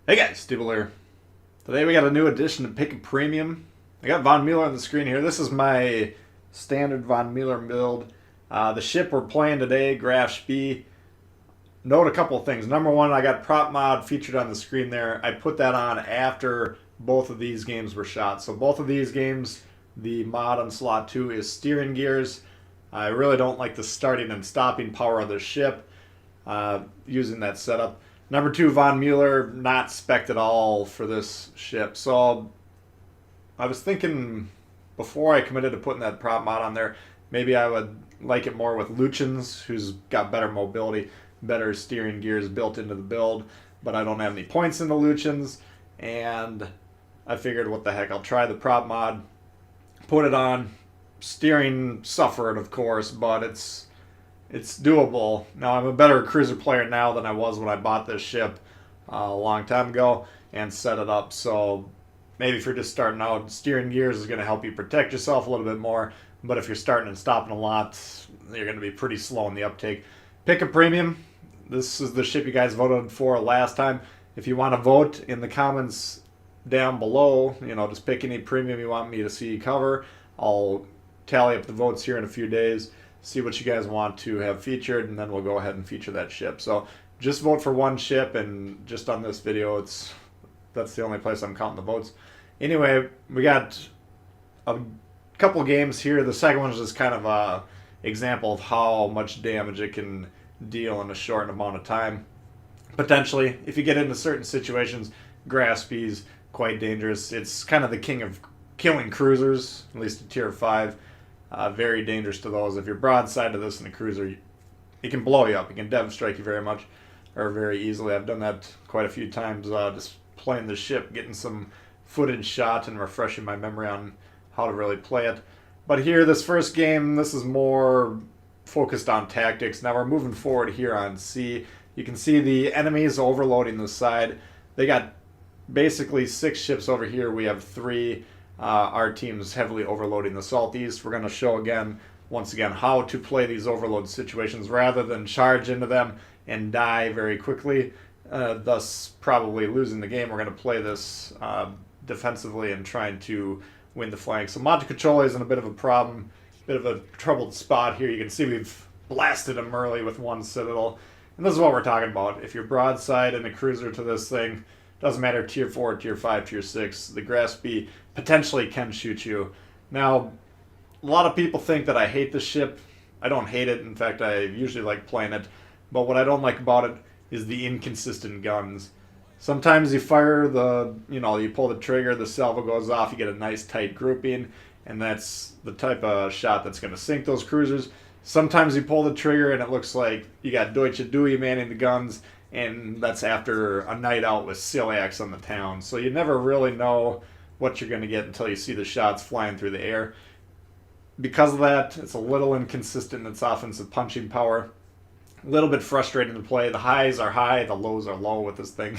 Hey guys, Steve here. Today we got a new addition to Pick a Premium. I got Von Mueller on the screen here. This is my standard Von Mueller build. The ship we're playing today, Graf Spee. Note a couple of things. Number one, I got prop mod featured on the screen there. I put that on after both of these games were shot. So both of these games, the mod on slot 2 is steering gears. I really don't like the starting and stopping power of the ship using that setup. Number two, Von Mueller, not spec'd at all for this ship. So I was thinking before I committed to putting that prop mod on there, maybe I would like it more with Luchins, who's got better mobility, better steering gears built into the build, but I don't have any points in the Luchins, and I figured what the heck, I'll try the prop mod, put it on. Steering suffered, of course, but it's doable. Now, I'm a better cruiser player now than I was when I bought this ship a long time ago and set it up. So maybe if you're just starting out, steering gears is going to help you protect yourself a little bit more. But if you're starting and stopping a lot, you're going to be pretty slow in the uptake. Pick a premium. This is the ship you guys voted for last time. If you want to vote in the comments down below, just pick any premium you want me to see cover. I'll tally up the votes here in a few days, see what you guys want to have featured, and then we'll go ahead and feature that ship. So just vote for one ship, and just on this video, that's the only place I'm counting the votes. Anyway, we got a couple games here. The second one is just kind of a example of how much damage it can deal in a short amount of time. Potentially, if you get into certain situations, Graf Spee's quite dangerous. It's kind of the king of killing cruisers, at least at tier 5. Very dangerous to those. If you're broadside to this in a cruiser, it can blow you up. It can dev strike you very easily. I've done that quite a few times, just playing the ship, getting some footage shot and refreshing my memory on how to really play it. But here, this first game, this is more focused on tactics. Now we're moving forward here on C. You can see the enemies overloading the side. They got basically 6 ships over here. We have 3. Our team's heavily overloading the Southeast. We're going to show once again, how to play these overload situations rather than charge into them and die very quickly, thus probably losing the game. We're going to play this defensively and trying to win the flank. So Montecuccolo is in a bit of a problem, bit of a troubled spot here. You can see we've blasted him early with one Citadel. And this is what we're talking about. If you're broadside and a cruiser to this thing, doesn't matter tier 4, tier 5, tier 6, the Graf Spee potentially can shoot you. Now, a lot of people think that I hate this ship. I don't hate it. In fact, I usually like playing it. But what I don't like about it is the inconsistent guns. Sometimes you fire you pull the trigger, the salvo goes off, you get a nice tight grouping, and that's the type of shot that's going to sink those cruisers. Sometimes you pull the trigger and it looks like you got Deutsche Dewey manning the guns, and that's after a night out with Celiacs on the town. So you never really know what you're going to get until you see the shots flying through the air. Because of that, it's a little inconsistent in its offensive punching power. A little bit frustrating to play. The highs are high, the lows are low with this thing.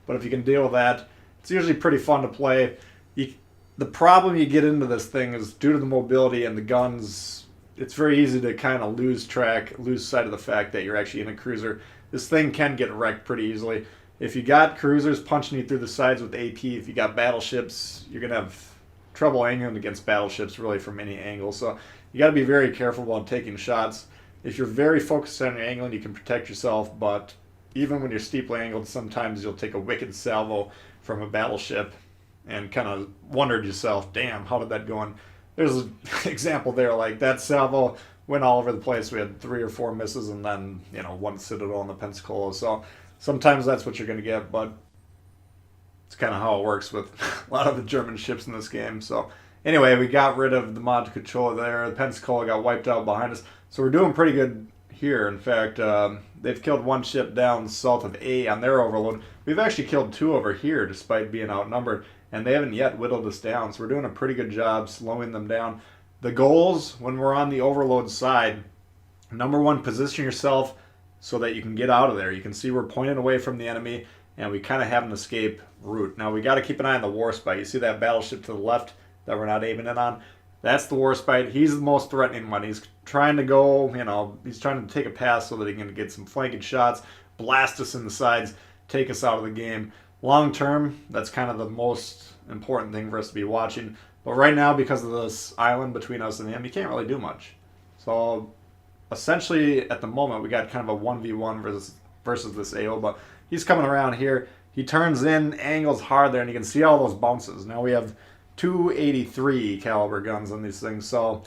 But if you can deal with that, it's usually pretty fun to play. The problem you get into this thing is due to the mobility and the guns, it's very easy to kind of lose sight of the fact that you're actually in a cruiser. This thing can get wrecked pretty easily. If you got cruisers punching you through the sides with AP, if you got battleships, you're going to have trouble angling against battleships really from any angle. So you got to be very careful about taking shots. If you're very focused on your angling, you can protect yourself, but even when you're steeply angled, sometimes you'll take a wicked salvo from a battleship and kind of wonder to yourself, damn, how did that go in? There's an example there, like that salvo went all over the place. We had 3 or 4 misses and then, one Citadel on the Pensacola. So sometimes that's what you're going to get, but it's kind of how it works with a lot of the German ships in this game. So anyway, we got rid of the Montecuccolo there. The Pensacola got wiped out behind us. So we're doing pretty good here. In fact, they've killed 1 ship down south of A on their overload. We've actually killed 2 over here despite being outnumbered, and they haven't yet whittled us down. So we're doing a pretty good job slowing them down. The goals when we're on the overload side, number 1, position yourself so that you can get out of there. You can see we're pointed away from the enemy, and we kind of have an escape route. Now we got to keep an eye on the Warspite. You see that battleship to the left that we're not aiming in on? That's the Warspite. He's the most threatening one. He's trying to go, he's trying to take a pass so that he can get some flanking shots, blast us in the sides, take us out of the game. long term, that's kind of the most important thing for us to be watching. But right now, because of this island between us and him, he can't really do much. So essentially, at the moment, we got kind of a 1v1 versus this AO, but he's coming around here. He turns in, angles hard there, and you can see all those bounces. Now we have 283 caliber guns on these things, so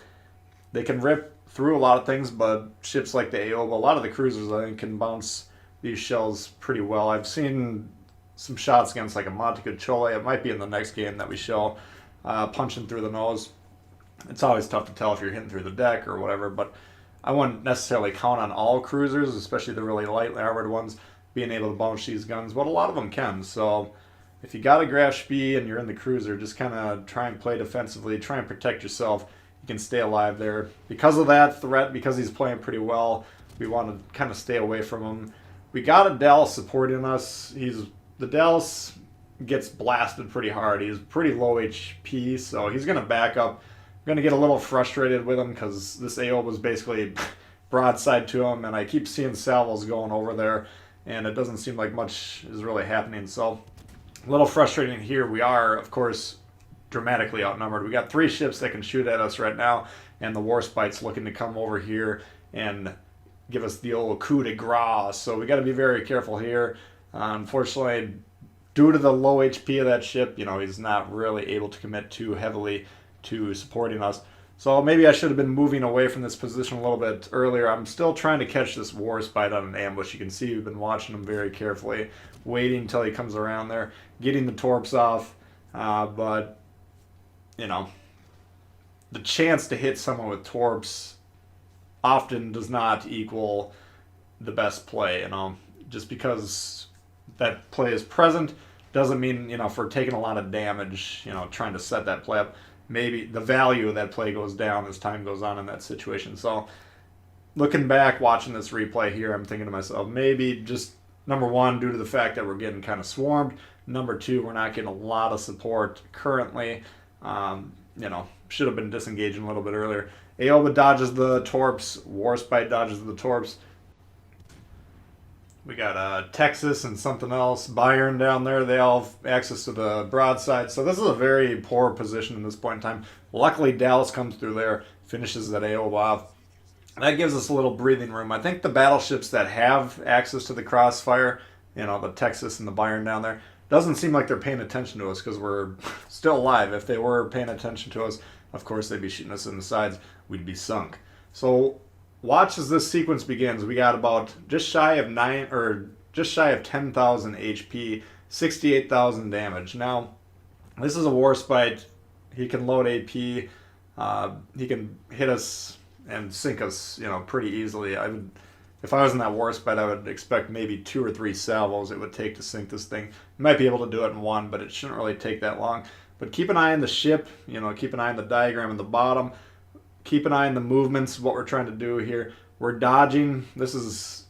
they can rip through a lot of things, but ships like the AO, but a lot of the cruisers, I think, can bounce these shells pretty well. I've seen some shots against like a Montecuccolo. It might be in the next game that we show, punching through the nose. It's always tough to tell if you're hitting through the deck or whatever, but I wouldn't necessarily count on all cruisers, especially the really lightly armored ones, being able to bounce these guns, but a lot of them can. So if you got a Graf Spee and you're in the cruiser, just kind of try and play defensively, try and protect yourself. You can stay alive there. Because of that threat, because he's playing pretty well, we want to kind of stay away from him. We got a Dallas supporting us. The Dallas gets blasted pretty hard. He's pretty low HP, so he's going to back up. I'm going to get a little frustrated with him because this AO was basically broadside to him, and I keep seeing salvos going over there, and it doesn't seem like much is really happening. So a little frustrating here. We are, of course, dramatically outnumbered. We got 3 ships that can shoot at us right now, and the Warspite's looking to come over here and give us the old coup de grace. So we got to be very careful here. Unfortunately, due to the low HP of that ship, he's not really able to commit too heavily to supporting us. So maybe I should have been moving away from this position a little bit earlier. I'm still trying to catch this Warspite on an ambush. You can see we've been watching him very carefully, waiting until he comes around there, getting the torps off. But, the chance to hit someone with torps often does not equal the best play, just because that play is present doesn't mean, if we're taking a lot of damage, trying to set that play up, maybe the value of that play goes down as time goes on in that situation. So looking back, watching this replay here, I'm thinking to myself, maybe just number one, due to the fact that we're getting kind of swarmed. Number two, we're not getting a lot of support currently. Should have been disengaging a little bit earlier. Aoba dodges the torps. Warspite dodges the torps. We got Texas and something else. Bayern down there. They all have access to the broadside. So this is a very poor position in this point in time. Luckily, Dallas comes through there, finishes that Aoba off. That gives us a little breathing room. I think the battleships that have access to the crossfire, the Texas and the Bayern down there, doesn't seem like they're paying attention to us because we're still alive. If they were paying attention to us, of course they'd be shooting us in the sides. We'd be sunk. So watch as this sequence begins. We got about just shy of 10,000 HP, 68,000 damage. Now, this is a Warspite. He can load AP. He can hit us and sink us, pretty easily. If I was in that Warspite, I would expect maybe 2 or 3 salvos it would take to sink this thing. You might be able to do it in one, but it shouldn't really take that long. But keep an eye on the ship, keep an eye on the diagram at the bottom. Keep an eye on the movements, what we're trying to do here. We're dodging.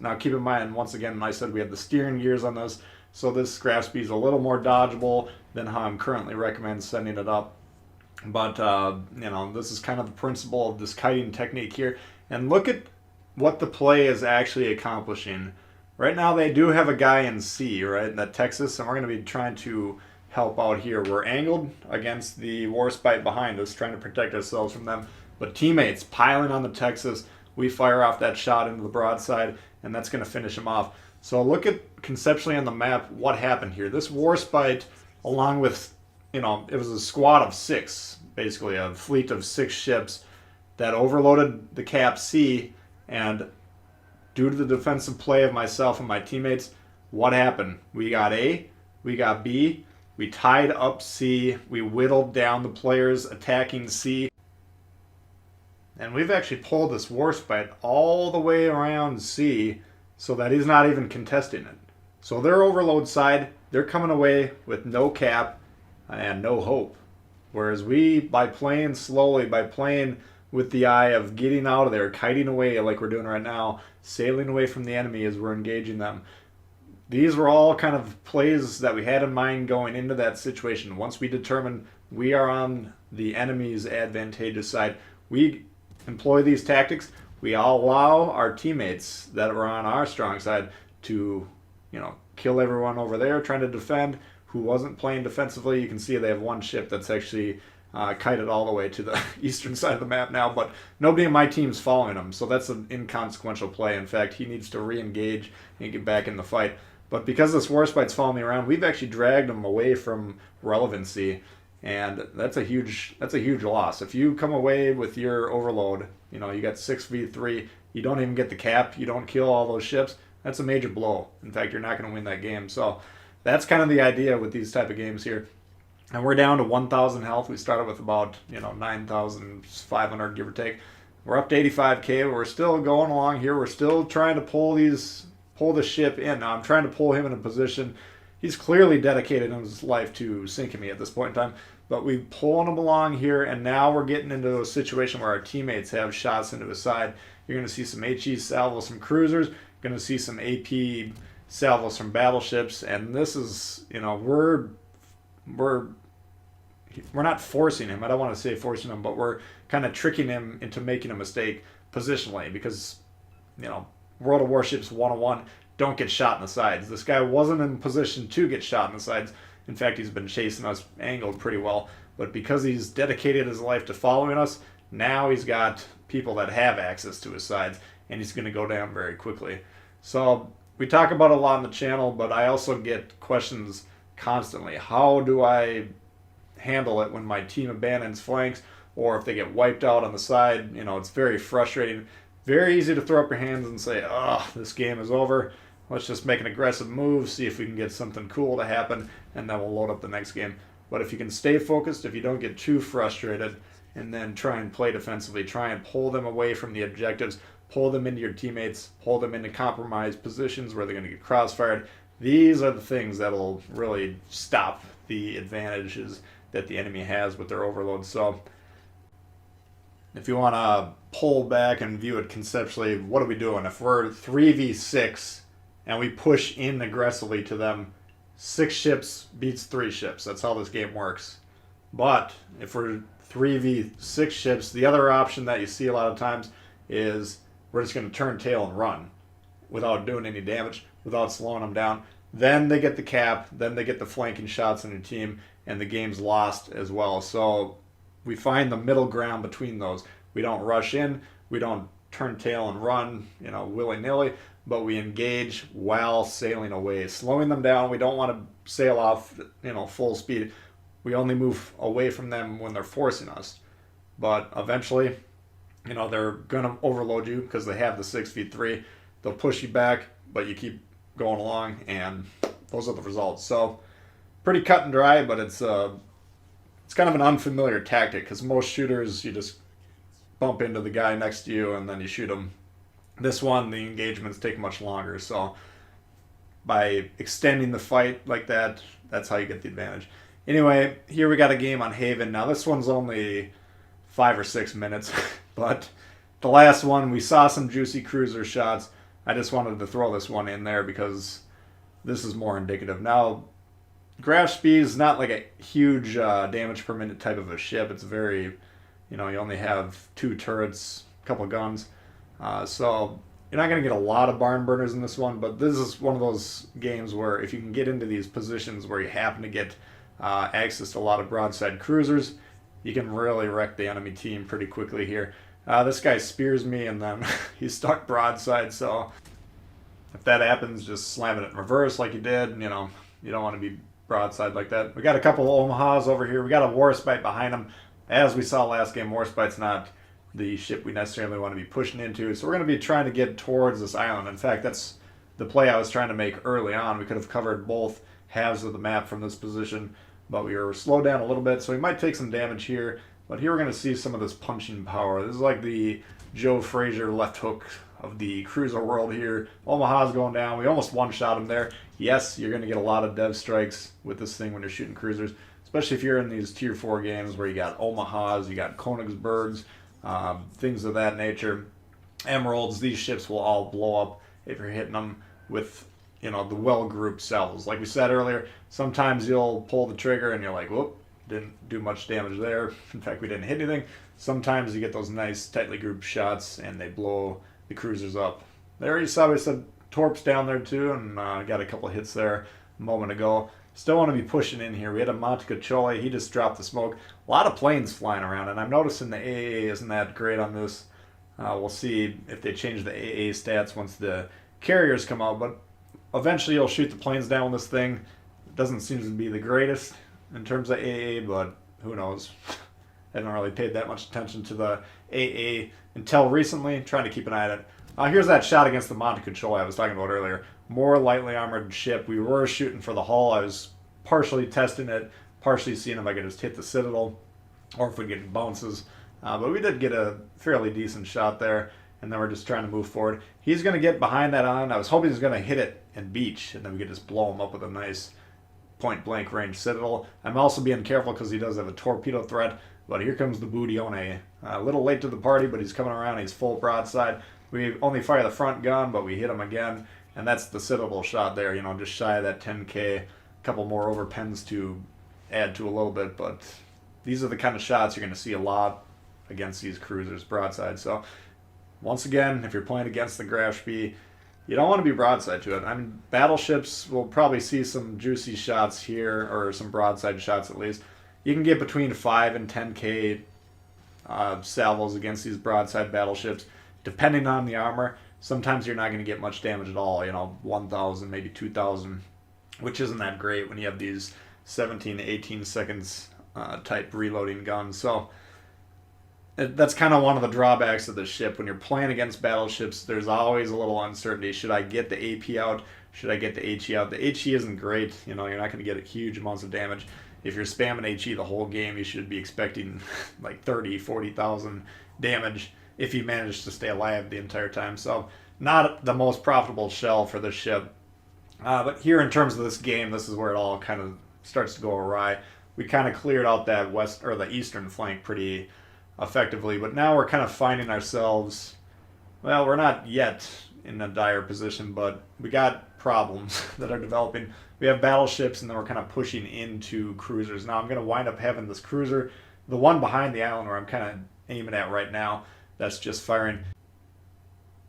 Now keep in mind, once again, I said we have the steering gears on this, so this Graf Spee is a little more dodgeable than how I'm currently recommend setting it up. But, this is kind of the principle of this kiting technique here. And look at what the play is actually accomplishing. Right now they do have a guy in C, right, in that Texas, and we're going to be trying to help out here. We're angled against the Warspite behind us, trying to protect ourselves from them. But teammates piling on the Texas, we fire off that shot into the broadside, and that's going to finish him off. So look at conceptually on the map what happened here. This Warspite, along with, it was a squad of 6, basically a fleet of 6 ships that overloaded the Cap C, and due to the defensive play of myself and my teammates, what happened? We got A, we got B, we tied up C, we whittled down the players attacking C, and we've actually pulled this Warspite all the way around C so that he's not even contesting it. So their overload side, they're coming away with no cap and no hope. Whereas we, by playing slowly, by playing with the eye of getting out of there, kiting away like we're doing right now, sailing away from the enemy as we're engaging them. These were all kind of plays that we had in mind going into that situation. Once we determine we are on the enemy's advantageous side, we employ these tactics. We allow our teammates that are on our strong side to, kill everyone over there trying to defend who wasn't playing defensively. You can see they have one ship that's actually kited all the way to the eastern side of the map now, but nobody in my team's following him, so that's an inconsequential play. In fact, he needs to re-engage and get back in the fight. But because this Warspite's following me around, we've actually dragged him away from relevancy, and that's a huge loss. If you come away with your overload, you got 6v3, you don't even get the cap, you don't kill all those ships, that's a major blow. In fact, you're not going to win that game. So that's kind of the idea with these type of games here. And we're down to 1,000 health. We started with about 9,500, give or take. We're up to 85k. We're still going along here. We're still trying to pull the ship in. Now I'm trying to pull him in a position. He's clearly dedicated in his life to sinking me at this point in time. But we're pulling him along here, and now we're getting into a situation where our teammates have shots into his side. You're going to see some HE salvos from cruisers. You're going to see some AP salvos from battleships. And this is, we're not forcing him. I don't want to say forcing him, but we're kind of tricking him into making a mistake positionally because, World of Warships 101 don't get shot in the sides. This guy wasn't in position to get shot in the sides. In fact, he's been chasing us angled pretty well. But because he's dedicated his life to following us, now he's got people that have access to his sides, and he's going to go down very quickly. So we talk about it a lot on the channel, but I also get questions constantly. How do I handle it when my team abandons flanks or if they get wiped out on the side? It's very frustrating. Very easy to throw up your hands and say, oh, this game is over. Let's just make an aggressive move, see if we can get something cool to happen, and then we'll load up the next game. But if you can stay focused, if you don't get too frustrated, and then try and play defensively, try and pull them away from the objectives, pull them into your teammates, pull them into compromised positions where they're going to get crossfired. These are the things that'll really stop the advantages that the enemy has with their overload. So if you want to pull back and view it conceptually, what are we doing? If we're 3v6 and we push in aggressively to them, 6 ships beats 3 ships. That's how this game works. But if we're 3v6 ships, the other option that you see a lot of times is we're just going to turn tail and run without doing any damage, without slowing them down. Then they get the cap, then they get the flanking shots on your team, and the game's lost as well. So we find the middle ground between those. We don't rush in, we don't turn tail and run, willy-nilly, but we engage while sailing away, slowing them down. We don't want to sail off, full speed. We only move away from them when they're forcing us. But eventually, they're going to overload you because they have the 6v3. They'll push you back, but you keep going along, and those are the results. So pretty cut and dry, but it's kind of an unfamiliar tactic because most shooters, you just bump into the guy next to you and then you shoot him. This one, the engagements take much longer, so by extending the fight like that, that's how you get the advantage. Anyway, here we got a game on Haven. Now this one's only 5 or 6 minutes, but the last one, we saw some juicy cruiser shots. I just wanted to throw this one in there because this is more indicative. Now, Graf Spee is not like a huge damage per minute type of a ship. It's very, you only have 2 turrets, a couple guns. So you're not going to get a lot of barn burners in this one, but this is one of those games where if you can get into these positions where you happen to get access to a lot of broadside cruisers, you can really wreck the enemy team pretty quickly here. This guy spears me and then he's stuck broadside, so if that happens, just slam it in reverse like you did. You don't want to be broadside like that. We got a couple of Omahas over here. We got a Warspite behind them. As we saw last game, Warspite's not the ship we necessarily want to be pushing into, so we're going to be trying to get towards this island. In fact, that's the play I was trying to make early on. We could have covered both halves of the map from this position, but we were slowed down a little bit, so we might take some damage here. But here we're going to see some of this punching power. This is like the Joe Frazier left hook of the cruiser world here. Omaha's going down. We almost one-shot him there. Yes, you're going to get a lot of dev strikes with this thing when you're shooting cruisers, especially if you're in these tier 4 games where you got Omahas, you got Königsbergs, things of that nature. Emeralds, these ships will all blow up if you're hitting them with, the well-grouped cells. Like we said earlier, sometimes you'll pull the trigger and you're like, whoop, didn't do much damage there. In fact, we didn't hit anything. Sometimes you get those nice, tightly grouped shots and they blow the cruisers up. There you saw, we said torps down there too, and got a couple hits there a moment ago. Still want to be pushing in here. We had a Montecacholi. He just dropped the smoke. A lot of planes flying around, and I'm noticing the AA isn't that great on this. We'll see if they change the AA stats once the carriers come out, but eventually you'll shoot the planes down with this thing. It doesn't seem to be the greatest in terms of AA, but who knows. I haven't really paid that much attention to the AA until recently, trying to keep an eye on it. Here's that shot against the Montecacholi I was talking about earlier. More lightly armored ship. We were shooting for the hull. I was partially testing it, partially seeing if I could just hit the Citadel or if we get bounces. But we did get a fairly decent shot there, and then we're just trying to move forward. He's going to get behind that island. I was hoping he was going to hit it and beach, and then we could just blow him up with a nice point-blank range Citadel. I'm also being careful because he does have a torpedo threat, but here comes the Budione. A little late to the party, but he's coming around. He's full broadside. We only fire the front gun, but we hit him again, and that's the Citadel shot there, you know, just shy of that 10K. A couple more overpens to add to a little bit, but these are the kind of shots you're going to see a lot against these cruisers broadside. So once again, if you're playing against the Graf Spee, you don't want to be broadside to it. I mean, battleships will probably see some juicy shots here, or some broadside shots at least. You can get between 5 and 10K salvos against these broadside battleships, depending on the armor. Sometimes you're not going to get much damage at all, you know, 1,000, maybe 2,000, which isn't that great when you have these 17 to 18 seconds type reloading guns. So that's kind of one of the drawbacks of the ship. When you're playing against battleships, there's always a little uncertainty. Should I get the AP out? Should I get the HE out? The HE isn't great. You know, you're not going to get huge amounts of damage. If you're spamming HE the whole game, you should be expecting like 30, 40,000 damage if you manage to stay alive the entire time. So not the most profitable shell for this ship. But here in terms of this game, this is where it all kind of starts to go awry. We kind of cleared out that west or the eastern flank pretty effectively, but now we're kind of finding ourselves, well, we're not yet in a dire position, but we got problems that are developing. We have battleships, and then we're kind of pushing into cruisers. Now I'm going to wind up having this cruiser, the one behind the island where I'm kind of aiming at right now, that's just firing.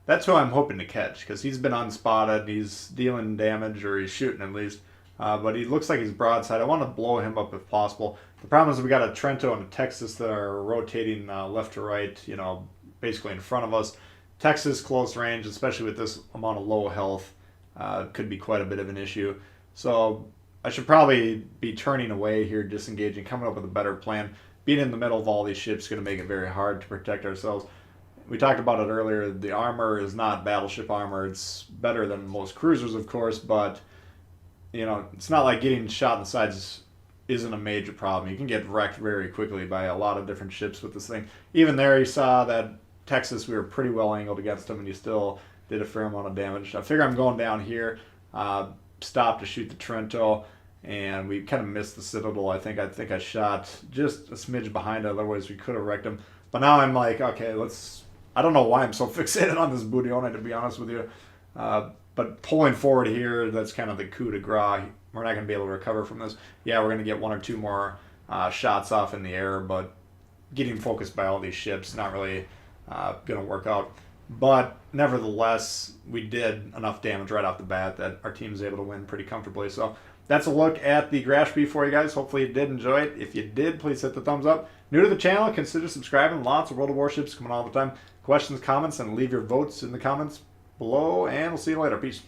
That's who I'm hoping to catch, because he's been unspotted. He's dealing damage, or he's shooting at least. But he looks like he's broadside. I want to blow him up if possible. The problem is we got a Trento and a Texas that are rotating left to right, you know, basically in front of us. Texas close range, especially with this amount of low health, could be quite a bit of an issue. So I should probably be turning away here, disengaging, coming up with a better plan. Being in the middle of all these ships is going to make it very hard to protect ourselves. We talked about it earlier. The armor is not battleship armor. It's better than most cruisers, of course, but you know, it's not like getting shot in the sides isn't a major problem. You can get wrecked very quickly by a lot of different ships with this thing. Even there, you saw that Texas, we were pretty well angled against him, and he still did a fair amount of damage. I figure I'm going down here, stop to shoot the Trento, and we kind of missed the Citadel. I think I shot just a smidge behind it, otherwise we could have wrecked him. But now I'm like, okay, I don't know why I'm so fixated on this Budione, to be honest with you. But pulling forward here, that's kind of the coup de grace. We're not going to be able to recover from this. Yeah, we're going to get one or two more shots off in the air, but getting focused by all these ships, not really going to work out. But nevertheless, we did enough damage right off the bat that our team was able to win pretty comfortably. So that's a look at the Graf Spee for you guys. Hopefully you did enjoy it. If you did, please hit the thumbs up. New to the channel, consider subscribing. Lots of World of Warships coming all the time. Questions, comments, and leave your votes in the comments below, and we'll see you later. Peace.